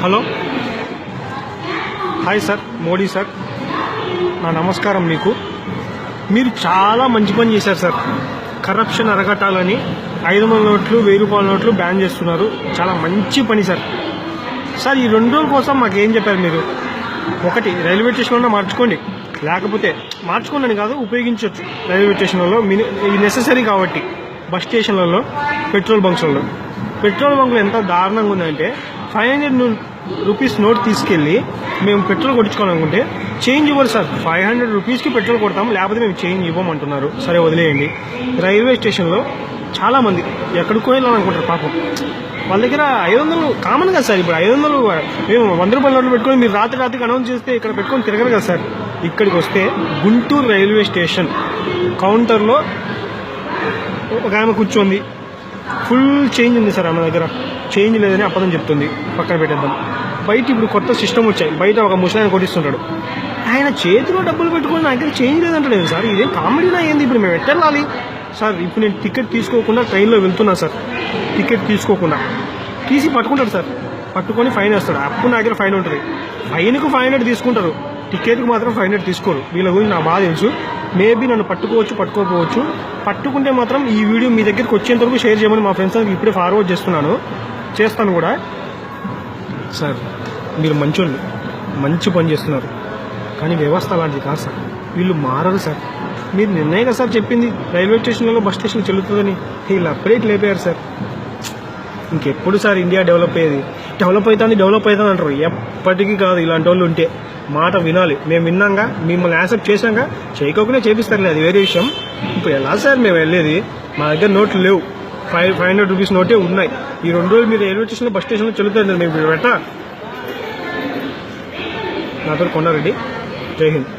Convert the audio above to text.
Hello, hi sir, Modi sir, నా నమస్కారం. మీరు చాలా మంచి పని చేశారు సార్. కరప్షన్ అరగటాలని 500 నోట్లు 1000 రూపాయల నోట్లు బ్యాన్ చేస్తున్నారు. చాలా మంచి పని సార్. సార్, ఈ 2 రోజుల కోసం మాకేం చెప్పారు మీరు? ఒకటి, రైల్వే స్టేషన్లో మార్చుకోండి, లేకపోతే మార్చుకోండి కాదు, ఉపయోగించవచ్చు రైల్వే స్టేషన్లలో నెససరీ కాబట్టి. బస్ స్టేషన్లలో, పెట్రోల్ బంక్లో ఎంత దారుణంగా ఉందంటే 500 రూపీస్ నోట్ తీసుకెళ్ళి మేము పెట్రోల్ కొట్టించుకోవాలనుకుంటే చేంజ్ ఇవ్వరు సార్. 500 రూపీస్కి పెట్రోల్ కొడతాం, లేకపోతే మేము చేంజ్ ఇవ్వమంటున్నారు. సరే, వదిలేయండి. రైల్వే స్టేషన్లో చాలామంది ఎక్కడికో వెళ్ళాలనుకుంటారు పాపం. వాళ్ళ దగ్గర 500 కామన్ కదా సార్. ఇప్పుడు 500 మేము 100 రూపాయల నోట్లు పెట్టుకొని మీరు రాత్రికి అనౌన్స్ చేస్తే ఇక్కడ పెట్టుకొని తిరగరు కదా సార్. ఇక్కడికి వస్తే గుంటూరు రైల్వే స్టేషన్ కౌంటర్లో ఒక ఆమె కూర్చోంది. ఫుల్ చేంజ్ ఉంది సార్ ఆమె దగ్గర. చేంజ్ లేదని అబద్ధం చెప్తుంది. పక్కన పెట్టేద్దాం. బయట ఇప్పుడు కొత్త సిస్టమ్ వచ్చాయి. బయట ఒక ముసలాయన కొట్టిస్తుంటాడు. ఆయన చేతిలో డబ్బులు పెట్టుకొని నా దగ్గర చేంజ్ లేదంటాడు సార్. ఇదేం కామెడీనా ఏంది? ఇప్పుడు మేము ఎట్టెళ్ళాలి సార్? ఇప్పుడు నేను టికెట్ తీసుకోకుండా ట్రైన్లో వెళ్తున్నా సార్. టికెట్ తీసుకోకుండా తీసి పట్టుకుంటాడు సార్. పట్టుకొని ఫైన్ వేస్తాడు. అప్పుడు నా దగ్గర ఫైన్ ఉంటుంది. ఫైన్కు 500 తీసుకుంటారు, టికెట్కి మాత్రం 500 తీసుకోరు. వీళ్ళ గురించి నాకు బాగా తెలుసు. మేబీ నన్ను పట్టుకోవచ్చు, పట్టుకోకపోవచ్చు. పట్టుకుంటే మాత్రం ఈ వీడియో మీ దగ్గరికి వచ్చేంత వరకు షేర్ చేయమని మా ఫ్రెండ్స్ ఇప్పుడే ఫార్వర్డ్ చేస్తాను కూడా. సార్, మీరు మంచోళ్ళు, మంచి పని చేస్తున్నారు. కానీ వ్యవస్థ అలాంటిది కాదు సార్. వీళ్ళు మారరు సార్. మీరు నిన్నే కదా సార్ చెప్పింది రైల్వే స్టేషన్లలో బస్ స్టేషన్ చెల్లుతుందని. వీళ్ళు అప్పుడేట్ లేపారు సార్. ఇంకెప్పుడు సార్ ఇండియా డెవలప్ అవుతుంది అంటారు. ఎప్పటికీ కాదు. ఇలాంటి వాళ్ళు ఉంటే మాట వినాలి. మేము విన్నాగా, మిమ్మల్ని యాక్సెప్ట్ చేశాక చేయకోకుండా చేపిస్తారులే, అది వేరే విషయం. ఇప్పుడు ఎలా సార్ మేము వెళ్ళేది? మా దగ్గర నోట్లు లేవు. 500 రూపీస్ నోటే ఉన్నాయి. ఈ 2 రోజులు మీరు రైల్వే స్టేషన్లో బస్ స్టేషన్లో చెల్లుతుంది. మేము పెట్టా. నాతో కొండారెడ్డి. జై హింద్.